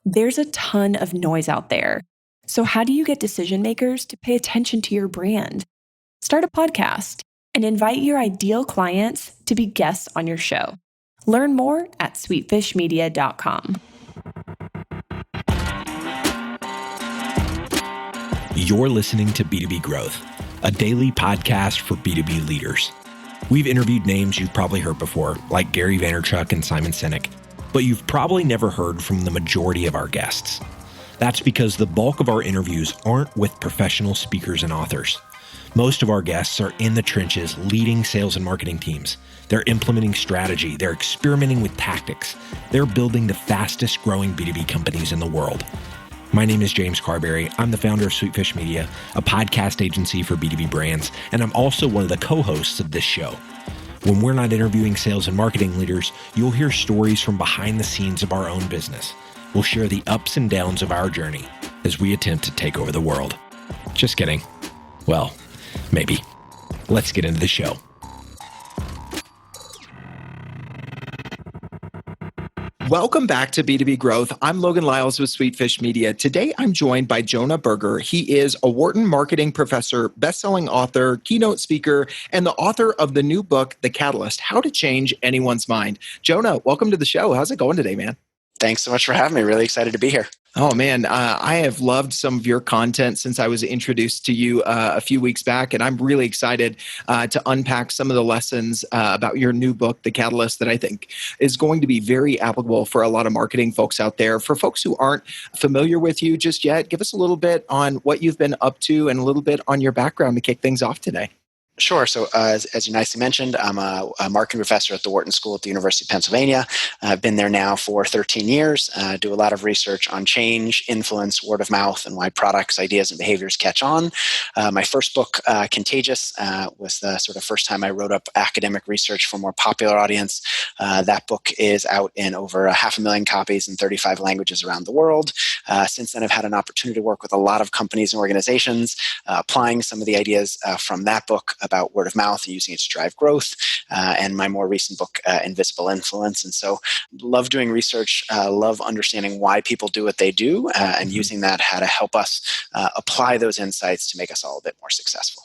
There's a ton of noise out there. So how do you get decision makers to pay attention to your brand? Start a podcast and invite your ideal clients to be guests on your show. Learn more at sweetfishmedia.com. You're listening to B2B Growth, a daily podcast for B2B leaders. We've interviewed names you've probably heard before, like Gary Vaynerchuk and Simon Sinek, but you've probably never heard from the majority of our guests. That's because the bulk of our interviews aren't with professional speakers and authors. Most of our guests are in the trenches leading sales and marketing teams. They're implementing strategy. They're experimenting with tactics. They're building the fastest growing B2B companies in the world. My name is James Carberry. I'm the founder of Sweetfish Media, a podcast agency for B2B brands, and I'm also one of the co-hosts of this show. When we're not interviewing sales and marketing leaders, you'll hear stories from behind the scenes of our own business. We'll share the ups and downs of our journey as we attempt to take over the world. Just kidding. Well, maybe. Let's get into the show. Welcome back to B2B Growth. I'm Logan Lyles with Sweetfish Media. Today, I'm joined by Jonah Berger. He is a Wharton marketing professor, best-selling author, keynote speaker, and the author of the new book, The Catalyst, How to Change Anyone's Mind. Jonah, welcome to the show. How's it going today, man? Thanks so much for having me. Really excited to be here. Oh, man, I have loved some of your content since I was introduced to you a few weeks back, and I'm really excited to unpack some of the lessons about your new book, The Catalyst, that I think is going to be very applicable for a lot of marketing folks out there. For folks who aren't familiar with you just yet, give us a little bit on what you've been up to and a little bit on your background to kick things off today. Sure. So as you nicely mentioned, I'm a marketing professor at the Wharton School at the University of Pennsylvania. I've been there now for 13 years, do a lot of research on change, influence, word of mouth, and why products, ideas, and behaviors catch on. My first book, Contagious, was the sort of first time I wrote up academic research for a more popular audience. That book is out in over 500,000 copies in 35 languages around the world. Since then, I've had an opportunity to work with a lot of companies and organizations, applying some of the ideas from that book about word of mouth and using it to drive growth, and my more recent book, Invisible Influence. And so love doing research, love understanding why people do what they do, and using that how to help us apply those insights to make us all a bit more successful.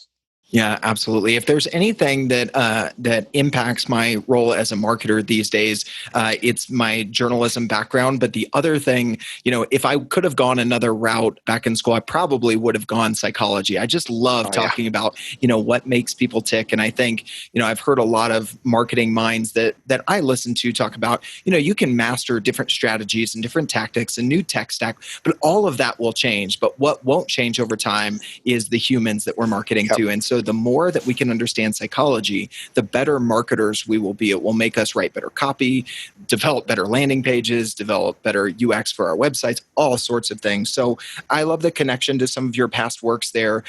Yeah, absolutely. If there's anything that impacts my role as a marketer these days, it's my journalism background. But the other thing, if I could have gone another route back in school, I probably would have gone psychology. I just love talking about, what makes people tick. And I think, I've heard a lot of marketing minds that I listen to talk about, you can master different strategies and different tactics and new tech stack, but all of that will change. But what won't change over time is the humans that we're marketing to. And so the more that we can understand psychology, the better marketers we will be. It will make us write better copy, develop better landing pages, develop better UX for our websites, all sorts of things. So I love the connection to some of your past works there.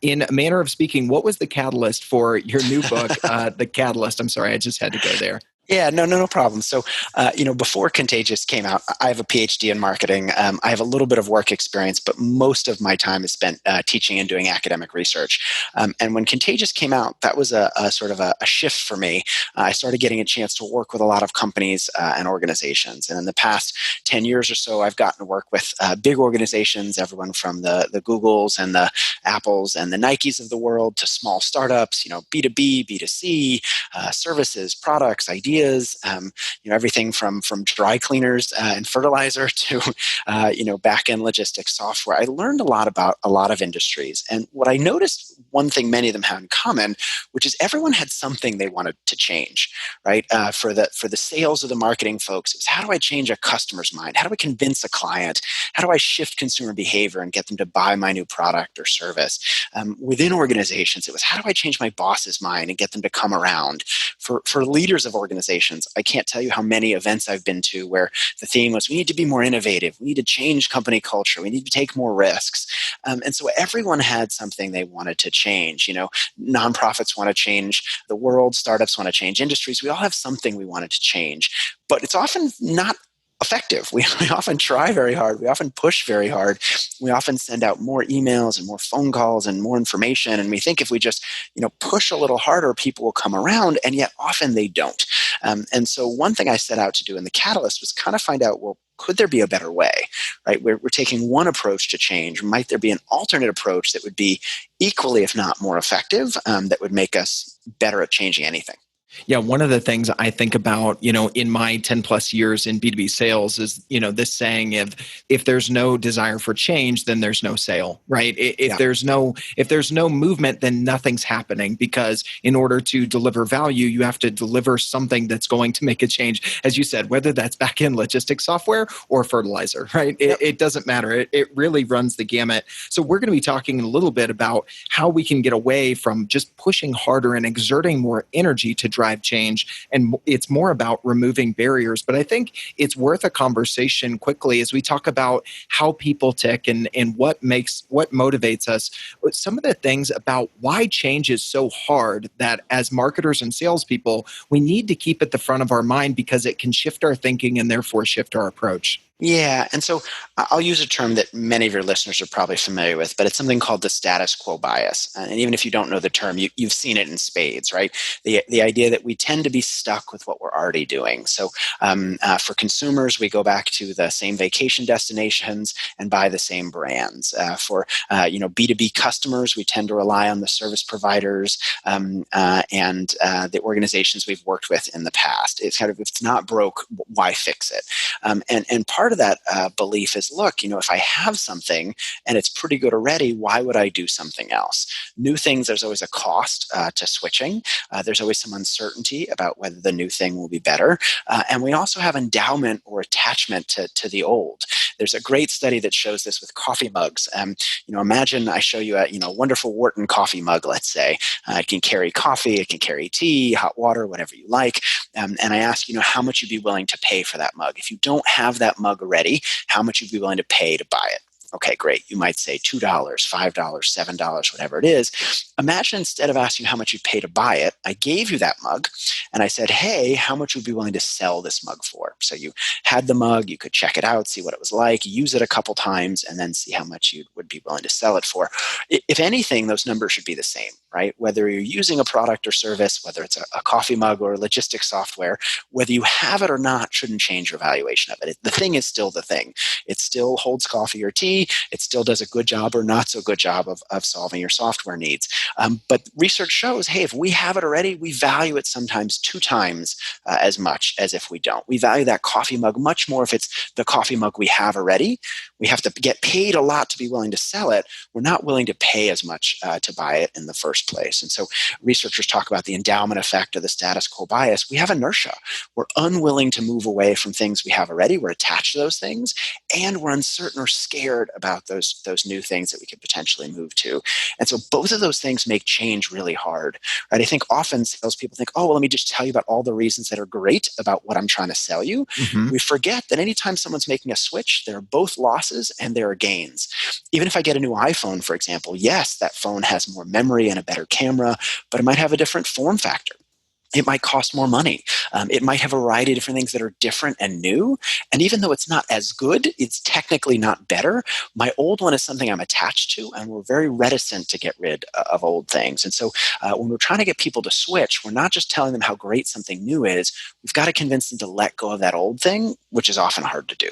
In a manner of speaking, what was the catalyst for your new book, The Catalyst? I'm sorry, I just had to go there. Yeah, no problem. So, before Contagious came out, I have a PhD in marketing. I have a little bit of work experience, but most of my time is spent teaching and doing academic research. And when Contagious came out, that was a sort of a shift for me. I started getting a chance to work with a lot of companies and organizations. And in the past 10 years or so, I've gotten to work with big organizations, everyone from the Googles and the Apples and the Nikes of the world to small startups, B2B, B2C, services, products, ideas, everything from dry cleaners and fertilizer to, back-end logistics software. I learned a lot about a lot of industries. And what I noticed, one thing many of them had in common, which is everyone had something they wanted to change, right? For the sales or the marketing folks, it was how do I change a customer's mind? How do I convince a client? How do I shift consumer behavior and get them to buy my new product or service? Within organizations, it was how do I change my boss's mind and get them to come around? For leaders of organizations, I can't tell you how many events I've been to where the theme was we need to be more innovative, we need to change company culture, we need to take more risks. And so everyone had something they wanted to change. Nonprofits want to change the world, startups want to change industries. We all have something we wanted to change, but it's often not effective. We often try very hard. We often push very hard. We often send out more emails and more phone calls and more information. And we think if we just, push a little harder, people will come around. And yet often they don't. And so one thing I set out to do in the Catalyst was kind of find out, well, could there be a better way, right? We're taking one approach to change. Might there be an alternate approach that would be equally, if not more effective, that would make us better at changing anything? Yeah, one of the things I think about, in my 10 plus years in B2B sales is, this saying of if there's no desire for change, then there's no sale, right? If there's no movement, then nothing's happening, because in order to deliver value, you have to deliver something that's going to make a change. As you said, whether that's back-end logistics software or fertilizer, right? It doesn't matter. It really runs the gamut. So we're going to be talking a little bit about how we can get away from just pushing harder and exerting more energy to drive change. And it's more about removing barriers. But I think it's worth a conversation quickly as we talk about how people tick and what motivates us. Some of the things about why change is so hard that as marketers and salespeople, we need to keep at the front of our mind, because it can shift our thinking and therefore shift our approach. Yeah. And so I'll use a term that many of your listeners are probably familiar with, but it's something called the status quo bias. And even if you don't know the term, you've seen it in spades, right? The idea that we tend to be stuck with what we're already doing. So for consumers, we go back to the same vacation destinations and buy the same brands. For B2B customers, we tend to rely on the service providers and the organizations we've worked with in the past. It's kind of, if it's not broke, why fix it? And part of that belief is, look, if I have something and it's pretty good already, why would I do something else? New things, there's always a cost to switching. There's always some uncertainty about whether the new thing will be better. And we also have endowment or attachment to the old. There's a great study that shows this with coffee mugs. Imagine I show you a wonderful Wharton coffee mug, let's say. It can carry coffee, it can carry tea, hot water, whatever you like. And I ask, how much you'd be willing to pay for that mug. If you don't have that mug already, how much you'd be willing to pay to buy it. Okay, great. You might say $2, $5, $7, whatever it is. Imagine instead of asking how much you'd pay to buy it, I gave you that mug and I said, hey, how much would you be willing to sell this mug for? So you had the mug, you could check it out, see what it was like, use it a couple times, and then see how much you would be willing to sell it for. If anything, those numbers should be the same, right? Whether you're using a product or service, whether it's a coffee mug or logistics software, whether you have it or not shouldn't change your valuation of it. The thing is still the thing. It still holds coffee or tea. It still does a good job or not so good job of solving your software needs. But research shows, hey, if we have it already, we value it sometimes 2 times as much as if we don't. We value that coffee mug much more if it's the coffee mug we have already. We have to get paid a lot to be willing to sell it. We're not willing to pay as much to buy it in the first place. And so researchers talk about the endowment effect of the status quo bias. We have inertia. We're unwilling to move away from things we have already. We're attached to those things, and we're uncertain or scared about those new things that we could potentially move to. And so both of those things make change really hard, right? I think often salespeople think, oh, well, let me just tell you about all the reasons that are great about what I'm trying to sell you. Mm-hmm. We forget that anytime someone's making a switch, there are both losses and there are gains. Even if I get a new iPhone, for example, yes, that phone has more memory and a better camera, but it might have a different form factor. It might cost more money. It might have a variety of different things that are different and new. And even though it's not as good, it's technically not better. My old one is something I'm attached to, and we're very reticent to get rid of old things. And so when we're trying to get people to switch, we're not just telling them how great something new is. We've got to convince them to let go of that old thing, which is often hard to do.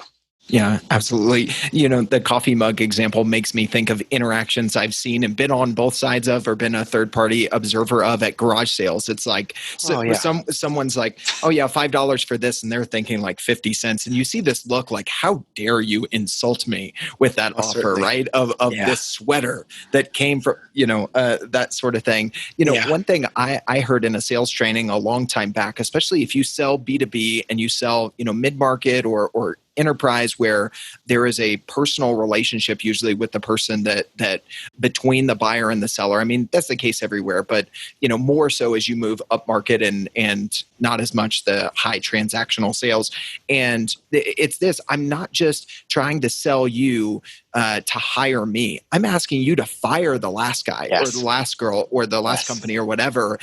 Yeah, absolutely. The coffee mug example makes me think of interactions I've seen and been on both sides of, or been a third-party observer of, at garage sales. It's like someone's like, oh yeah, $5 for this, and they're thinking like 50 cents. And you see this look like, how dare you insult me with that offer, certainly. Right? Of this sweater that came from, that sort of thing. One thing I heard in a sales training a long time back, especially if you sell B2B and you sell, mid-market or enterprise, where there is a personal relationship usually with the person that between the buyer and the seller. I mean, that's the case everywhere, but more so as you move up market and not as much the high transactional sales. And it's this: I'm not just trying to sell you to hire me. I'm asking you to fire the last guy or the last girl or the last company or whatever.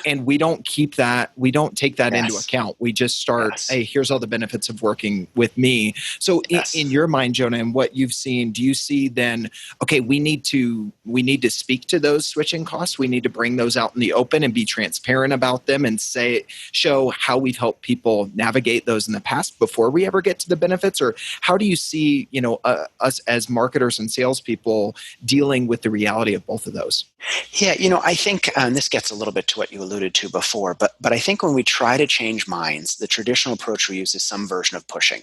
And we don't keep that. We don't take that into account. We just start, hey, here's all the benefits of working with me. So in your mind, Jonah, and what you've seen, do you see then, okay, we need to speak to those switching costs. We need to bring those out in the open and be transparent about them and show how we've helped people navigate those in the past before we ever get to the benefits? Or how do you see, us as marketers and salespeople dealing with the reality of both of those? Yeah, I think this gets a little bit to what you alluded to before, but I think when we try to change minds, the traditional approach we use is some version of pushing,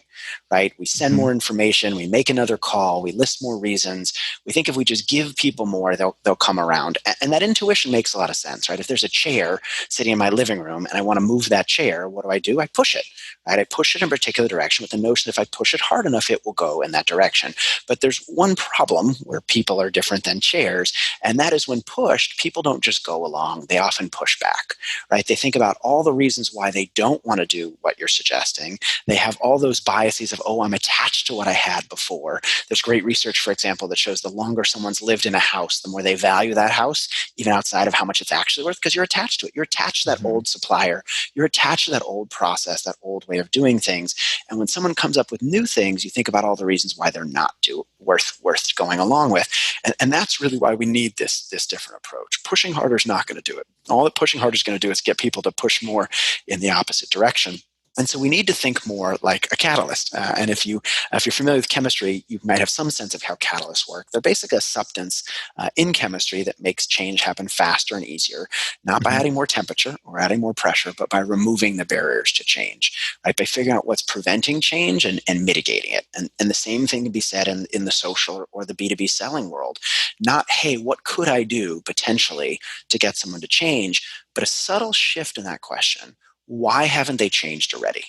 right? We send more information, we make another call, we list more reasons. We think if we just give people more, they'll come around. And that intuition makes a lot of sense, right? If there's a chair sitting in my living room and I want to move that chair, what do? I push it, right? I push it in a particular direction with the notion that if I push it hard enough, it will go in that direction. But there's one problem where people are different than chairs, and that is when pushed, people don't just go along. They often push back, right? They think about all the reasons why they don't want to do what you're suggesting. They have all those biases of, I'm attached to what I had before. There's great research, for example, that shows the longer someone's lived in a house, the more they value that house, even outside of how much it's actually worth, because you're attached to it. You're attached to that old supplier. You're attached to that old process, that old way of doing things. And when someone comes up with new things, you think about all the reasons why they're not worth going along with. And that's really why we need this different approach. Pushing harder is not going to do it. All that pushing harder is going to do is get people to push more in the opposite direction. And so we need to think more like a catalyst. And if you're familiar with chemistry, you might have some sense of how catalysts work. They're basically a substance in chemistry that makes change happen faster and easier, not by adding more temperature or adding more pressure, but by removing the barriers to change, right? By figuring out what's preventing change and mitigating it. And the same thing can be said in the social or the B2B selling world. Not, hey, what could I do potentially to get someone to change, but a subtle shift in that question. Why haven't they changed already?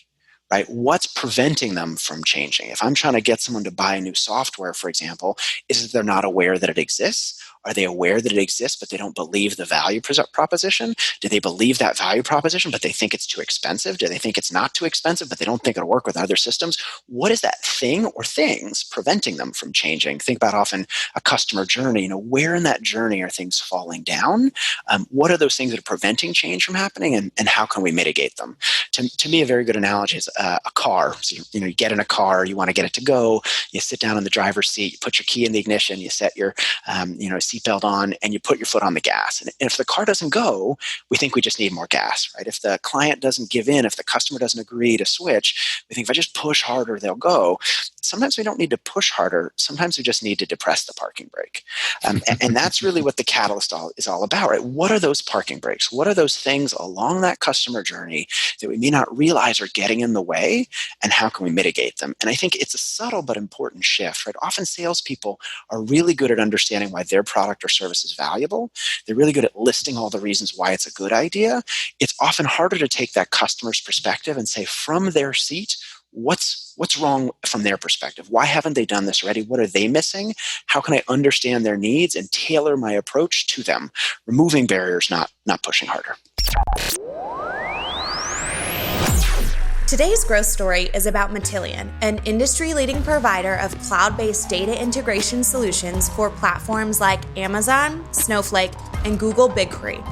Right? What's preventing them from changing? If I'm trying to get someone to buy new software, for example, is it they're not aware that it exists? Are they aware that it exists, but they don't believe the value proposition? Do they believe that value proposition, but they think it's too expensive? Do they think it's not too expensive, but they don't think it'll work with other systems? What is that thing or things preventing them from changing? Think about often a customer journey. Where in that journey are things falling down? What are those things that are preventing change from happening, and how can we mitigate them? To me, a very good analogy is a car. So you get in a car, you want to get it to go. You sit down in the driver's seat, you put your key in the ignition, you set your seatbelt on, and you put your foot on the gas. And if the car doesn't go, we think we just need more gas, right? If the client doesn't give in, if the customer doesn't agree to switch, we think if I just push harder, they'll go. Sometimes we don't need to push harder. Sometimes we just need to depress the parking brake. And that's really what the catalyst is all about, right? What are those parking brakes? What are those things along that customer journey that we may not realize are getting in the way, and how can we mitigate them? And I think it's a subtle but important shift, right? Often salespeople are really good at understanding why their product or service is valuable. They're really good at listing all the reasons why it's a good idea. It's often harder to take that customer's perspective and say from their seat, what's wrong from their perspective? Why haven't they done this already? What are they missing? How can I understand their needs and tailor my approach to them? Removing barriers, not pushing harder. Today's growth story is about Matillion, an industry-leading provider of cloud-based data integration solutions for platforms like Amazon, Snowflake, and Google BigQuery.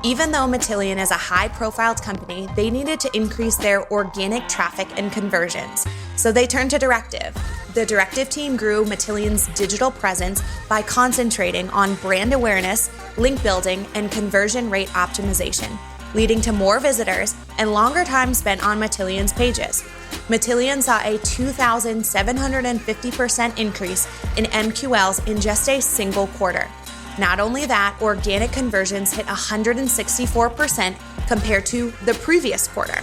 Even though Matillion is a high-profile company, they needed to increase their organic traffic and conversions, so they turned to Directive. The Directive team grew Matillion's digital presence by concentrating on brand awareness, link building, and conversion rate optimization, leading to more visitors and longer time spent on Matillion's pages. Matillion saw a 2,750% increase in MQLs in just a single quarter. Not only that, organic conversions hit 164% compared to the previous quarter.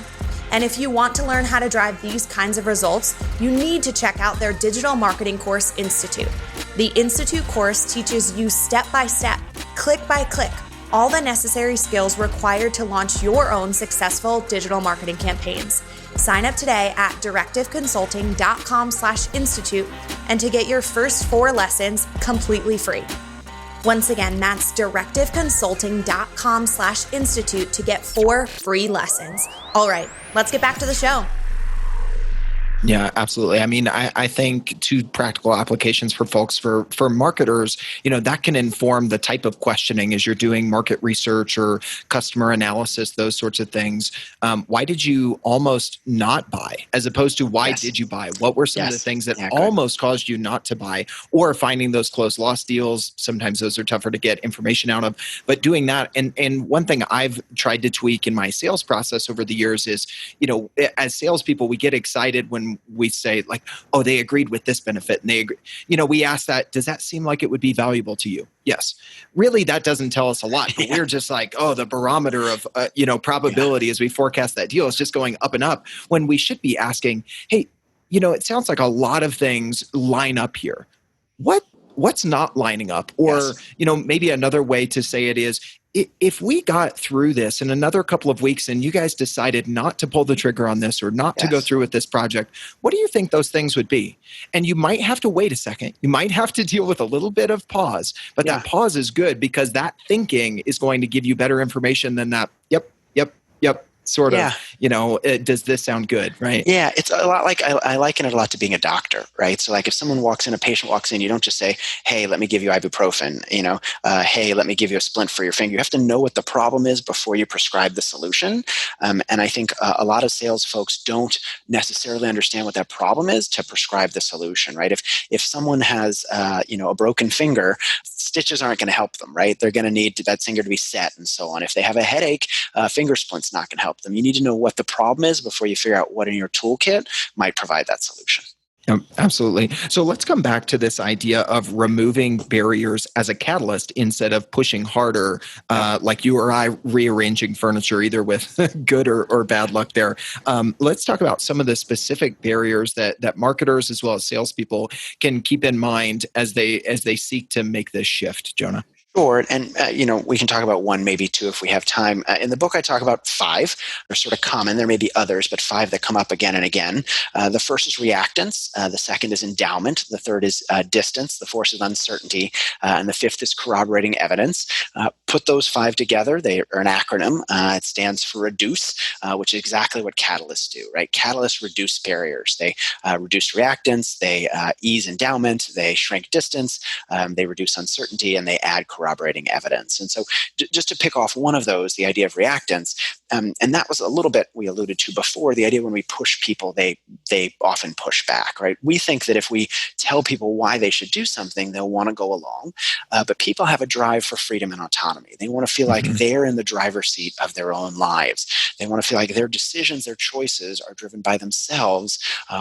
And if you want to learn how to drive these kinds of results, you need to check out their digital marketing course, Institute. The Institute course teaches you step by step, click by click, all the necessary skills required to launch your own successful digital marketing campaigns. Sign up today at directiveconsulting.com/institute and to get your first 4 lessons completely free. Once again, that's directiveconsulting.com/institute to get 4 free lessons. All right, let's get back to the show. Yeah, absolutely. I mean, I think two practical applications for folks, for marketers, that can inform the type of questioning as you're doing market research or customer analysis, those sorts of things. Why did you almost not buy, as opposed to why Yes. did you buy? What were some of the Yes. things that Yeah, good. almost caused you not to buy, or finding those closed loss deals? Sometimes those are tougher to get information out of, but doing that. And one thing I've tried to tweak in my sales process over the years is, as salespeople, we get excited when we say, like, oh, they agreed with this benefit, and they agree. We ask that, does that seem like it would be valuable to you? Yes. Really, that doesn't tell us a lot, but we're just like, oh, the barometer of probability as we forecast that deal is just going up and up, when we should be asking, hey, it sounds like a lot of things line up here. What's not lining up? Or, maybe another way to say it is, if we got through this in another couple of weeks and you guys decided not to pull the trigger on this or not to go through with this project, what do you think those things would be? And you might have to wait a second. You might have to deal with a little bit of pause, but that pause is good, because that thinking is going to give you better information than that, yep, sort of, does this sound good, right? Yeah, it's a lot like, I liken it a lot to being a doctor, right? So like if a patient walks in, you don't just say, hey, let me give you ibuprofen, hey, let me give you a splint for your finger. You have to know what the problem is before you prescribe the solution. And I think a lot of sales folks don't necessarily understand what that problem is to prescribe the solution, right? If someone has, a broken finger, stitches aren't going to help them, right? They're going to need that finger to be set and so on. If they have a headache, finger splint's not going to help them. You need to know what the problem is before you figure out what in your toolkit might provide that solution. Absolutely. So let's come back to this idea of removing barriers as a catalyst instead of pushing harder, like you or I rearranging furniture, either with good or bad luck there. Let's talk about some of the specific barriers that marketers as well as salespeople can keep in mind as they seek to make this shift, Jonah. Sure. And, we can talk about one, maybe two if we have time. In the book, I talk about 5. They're sort of common. There may be others, but 5 that come up again and again. The first is reactance. The second is endowment. The third is distance. The fourth is uncertainty. And the fifth is corroborating evidence. Put those 5 together. They are an acronym. It stands for REDUCE, which is exactly what catalysts do, right? Catalysts reduce barriers. They reduce reactance. They ease endowment. They shrink distance. They reduce uncertainty, and they add corroborating evidence. And so just to pick off one of those, the idea of reactance, and that was a little bit we alluded to before, the idea when we push people, they often push back, right? We think that if we tell people why they should do something, they'll want to go along. But people have a drive for freedom and autonomy. They want to feel like they're in the driver's seat of their own lives. They want to feel like their decisions, their choices are driven by themselves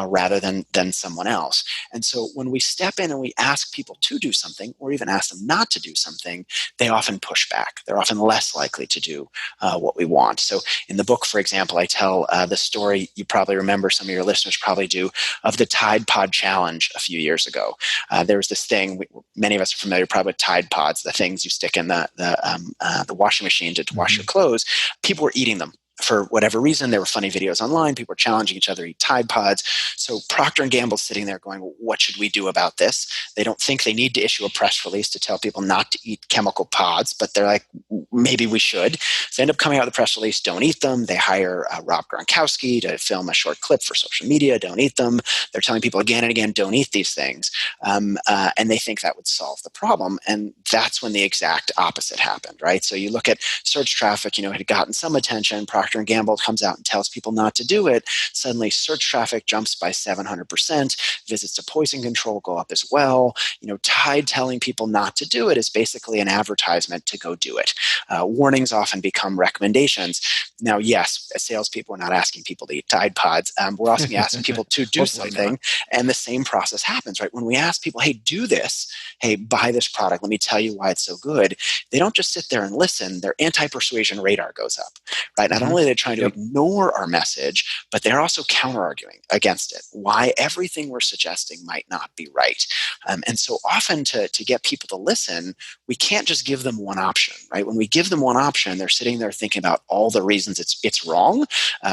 rather than someone else. And so when we step in and we ask people to do something, or even ask them not to do something, they often push back. They're often less likely to do what we want. So in the book, for example, I tell the story, you probably remember, some of your listeners probably do, of the Tide Pod Challenge a few years ago. There was this thing, many of us are familiar probably with Tide Pods, the things you stick in the washing machine to wash your clothes. People were eating them. For whatever reason, there were funny videos online. People were challenging each other to eat Tide Pods. So Procter & Gamble's sitting there going, what should we do about this? They don't think they need to issue a press release to tell people not to eat chemical pods, but they're like, maybe we should. So they end up coming out with a press release, don't eat them. They hire Rob Gronkowski to film a short clip for social media, don't eat them. They're telling people again and again, don't eat these things. And they think that would solve the problem. And that's when the exact opposite happened, right? So you look at search traffic, it had gotten some attention. Procter & Gamble comes out and tells people not to do it. Suddenly search traffic jumps by 700%. Visits to poison control go up as well. Tide telling people not to do it is basically an advertisement to go do it. Warnings often become recommendations. Now, yes, as salespeople, we're not asking people to eat Tide Pods. We're also asking people to do something. And the same process happens, right? When we ask people, hey, do this, hey, buy this product, let me tell you why it's so good, they don't just sit there and listen. Their anti-persuasion radar goes up, right? Not only are they trying to ignore our message, but they're also counter-arguing against it, why everything we're suggesting might not be right. And so often to get people to listen, we can't just give them one option, right? When we give them one option, they're sitting there thinking about all the reasons it's wrong.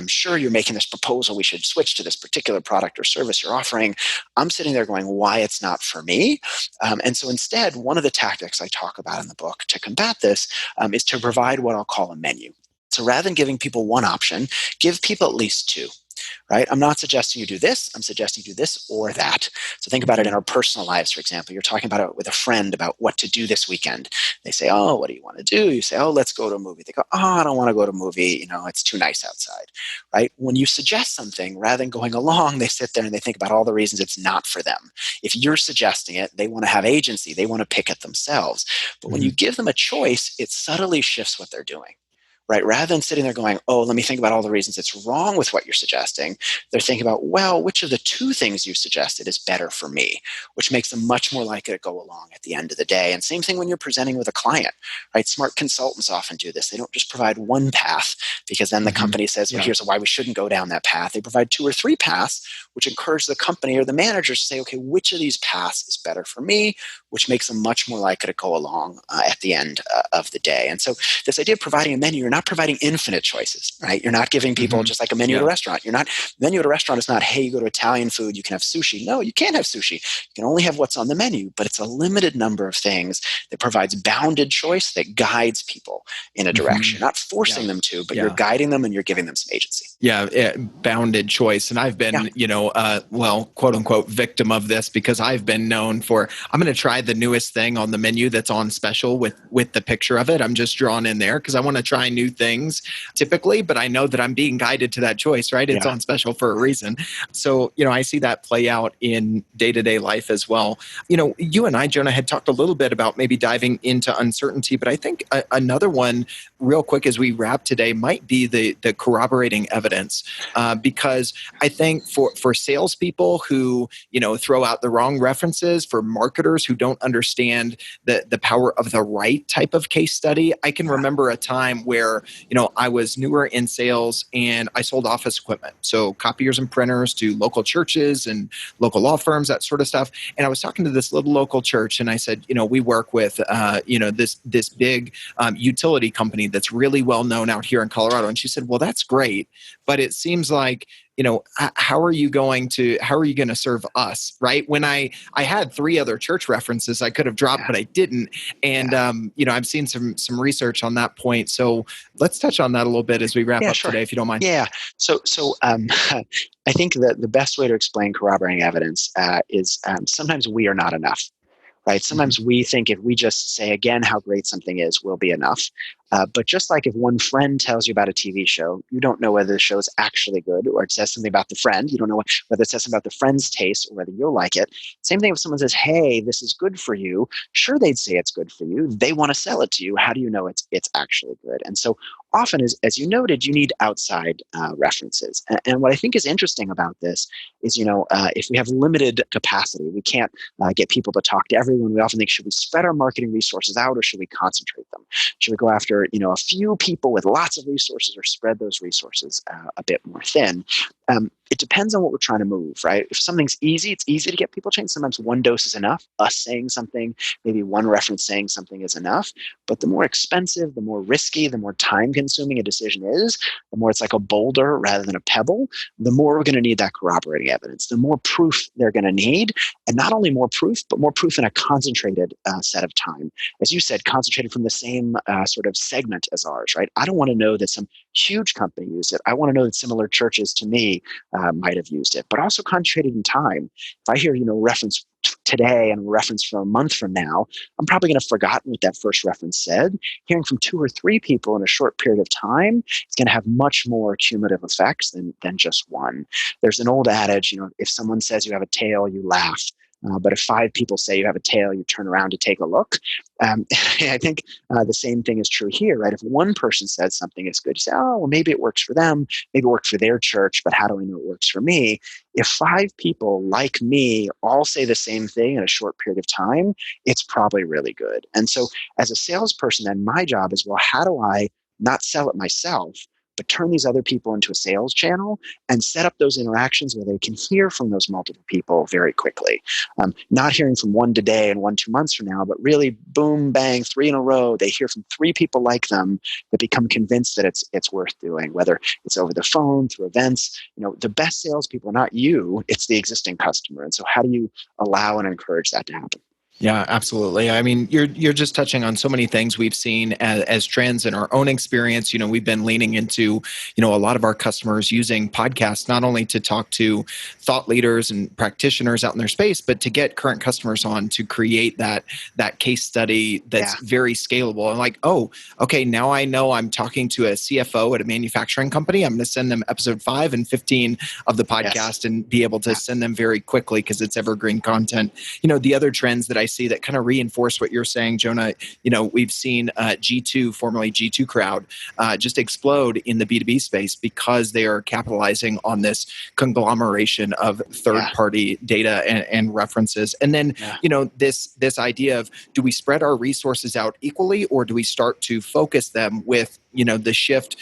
Sure, you're making this proposal, we should switch to this particular product or service you're offering. I'm sitting there going, why it's not for me? And so instead, one of the tactics I talk about in the book to combat this is to provide what I'll call a menu. So rather than giving people one option, give people at least 2. right? I'm not suggesting you do this. I'm suggesting you do this or that. So think about it in our personal lives, for example. You're talking about it with a friend about what to do this weekend. They say, oh, what do you want to do? You say, oh, let's go to a movie. They go, oh, I don't want to go to a movie. It's too nice outside, right? When you suggest something, rather than going along, they sit there and they think about all the reasons it's not for them. If you're suggesting it, they want to have agency. They want to pick it themselves. But when you give them a choice, it subtly shifts what they're doing. Right? Rather than sitting there going, oh, let me think about all the reasons it's wrong with what you're suggesting, they're thinking about, well, which of the two things you suggested is better for me, which makes them much more likely to go along at the end of the day. And same thing when you're presenting with a client, right? Smart consultants often do this. They don't just provide one path because then the company says, well, here's why we shouldn't go down that path. They provide 2 or 3 paths, which encourage the company or the manager to say, okay, which of these paths is better for me, which makes them much more likely to go along at the end of the day. And so this idea of providing a menu, you're not providing infinite choices, right? You're not giving people just like a menu at a restaurant. Menu at a restaurant is not, hey, you go to Italian food, you can have sushi. No, you can't have sushi. You can only have what's on the menu, but it's a limited number of things that provides bounded choice that guides people in a direction. You're not forcing them to, but you're guiding them and you're giving them some agency. Bounded choice. And I've been, quote unquote, victim of this because I've been known for, I'm going to try the newest thing on the menu that's on special with the picture of it. I'm just drawn in there because I want to try new things typically, but I know that I'm being guided to that choice, right? It's on special for a reason. So, I see that play out in day-to-day life as well. You and I, Jonah, had talked a little bit about maybe diving into uncertainty, but I think another one real quick as we wrap today might be the corroborating evidence, because I think for salespeople who, throw out the wrong references, for marketers who don't understand the power of the right type of case study. I can remember a time where, I was newer in sales and I sold office equipment. So copiers and printers to local churches and local law firms, that sort of stuff. And I was talking to this little local church and I said, we work with, this big utility company that's really well known out here in Colorado. And she said, well, that's great. But it seems like, how are you going to serve us, right? When I had 3 other church references I could have dropped, but I didn't. And, I've seen some research on that point. So let's touch on that a little bit as we wrap up today, if you don't mind. Yeah. So I think that the best way to explain corroborating evidence is sometimes we are not enough. Right? Sometimes we think if we just say again how great something is, will be enough. But just like if one friend tells you about a TV show, you don't know whether the show is actually good or it says something about the friend. You don't know whether it says something about the friend's taste or whether you'll like it. Same thing if someone says, hey, this is good for you. Sure, they'd say it's good for you. They want to sell it to you. How do you know it's actually good? And so often, as you noted, you need outside references. And what I think is interesting about this is, if we have limited capacity, we can't get people to talk to everyone. We often think, should we spread our marketing resources out or should we concentrate them? Should we go after, a few people with lots of resources or spread those resources a bit more thin? It depends on what we're trying to move, right? If something's easy, it's easy to get people changed. Sometimes one dose is enough. Us saying something, maybe one reference saying something is enough. But the more expensive, the more risky, the more time-consuming a decision is, the more it's like a boulder rather than a pebble, the more we're going to need that corroborating evidence, the more proof they're going to need. And not only more proof, but more proof in a concentrated set of time. As you said, concentrated from the same sort of segment as ours, right? I don't want to know that some huge company used it. I want to know that similar churches to me might have used it, but also concentrated in time. If I hear, reference today and reference from a month from now, I'm probably going to have forgotten what that first reference said. Hearing from 2 or 3 people in a short period of time is going to have much more cumulative effects than just one. There's an old adage, if someone says you have a tail, you laugh. But if 5 people say you have a tail, you turn around to take a look. I think the same thing is true here, right? If one person says something is good, you say, oh, well, maybe it works for them. Maybe it worked for their church, but how do I know it works for me? If 5 people like me all say the same thing in a short period of time, it's probably really good. And so as a salesperson, then my job is, well, how do I not sell it myself, but turn these other people into a sales channel and set up those interactions where they can hear from those multiple people very quickly. Not hearing from one today and one 2 months from now, but really boom, bang, 3 in a row. They hear from 3 people like them that become convinced that it's worth doing, whether it's over the phone, through events. The best salespeople are not you, it's the existing customer. And so how do you allow and encourage that to happen? Yeah, absolutely. I mean, you're just touching on so many things we've seen as trends in our own experience. We've been leaning into, a lot of our customers using podcasts, not only to talk to thought leaders and practitioners out in their space, but to get current customers on to create that case study that's very scalable. And like, oh, okay, now I know I'm talking to a CFO at a manufacturing company. I'm going to send them episode 5 and 15 of the podcast and be able to send them very quickly because it's evergreen content. The other trends that I see that kind of reinforce what you're saying, Jonah, we've seen G2, formerly G2 Crowd, just explode in the B2B space because they are capitalizing on this conglomeration of third-party data and references. And then, this idea of, do we spread our resources out equally, or do we start to focus them with the shift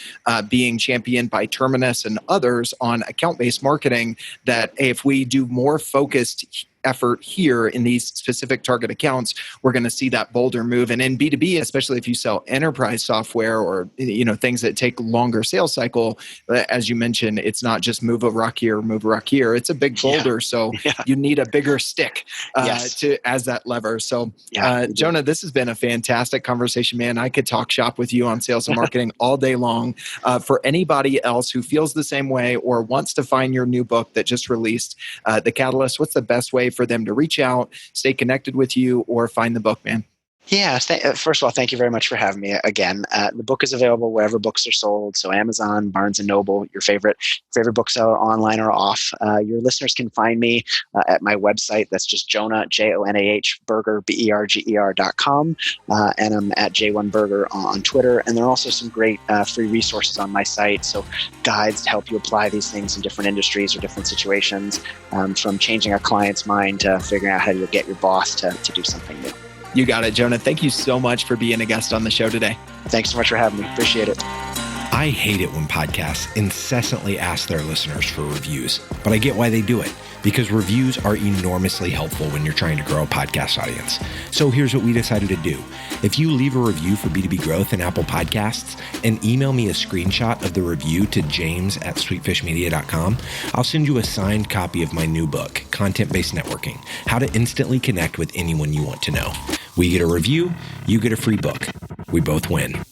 being championed by Terminus and others on account-based marketing, that if we do more focused effort here in these specific target accounts, we're going to see that bolder move. And in B2B, especially if you sell enterprise software or things that take longer sales cycle, as you mentioned, it's not just move a rock here, move a rock here. It's a big boulder, so you need a bigger stick as that lever. So, Jonah, this has been a fantastic conversation, man. I could talk shop with you on sales and marketing all day long. For anybody else who feels the same way or wants to find your new book that just released, The Catalyst, what's the best way for them to reach out, stay connected with you, or find the book, man? Yeah. First of all, thank you very much for having me again. The book is available wherever books are sold. So Amazon, Barnes & Noble, your favorite bookseller, online or off. Your listeners can find me at my website. That's just Jonah, Jonah, Berger, BERGER.com. And I'm at J1Berger on Twitter. And there are also some great free resources on my site. So guides to help you apply these things in different industries or different situations, from changing a client's mind to figuring out how to get your boss to do something new. You got it, Jonah. Thank you so much for being a guest on the show today. Thanks so much for having me. Appreciate it. I hate it when podcasts incessantly ask their listeners for reviews, but I get why they do it, because reviews are enormously helpful when you're trying to grow a podcast audience. So here's what we decided to do. If you leave a review for B2B Growth in Apple Podcasts and email me a screenshot of the review to james@sweetfishmedia.com, I'll send you a signed copy of my new book, Content-Based Networking, How to Instantly Connect with Anyone You Want to Know. We get a review, you get a free book. We both win.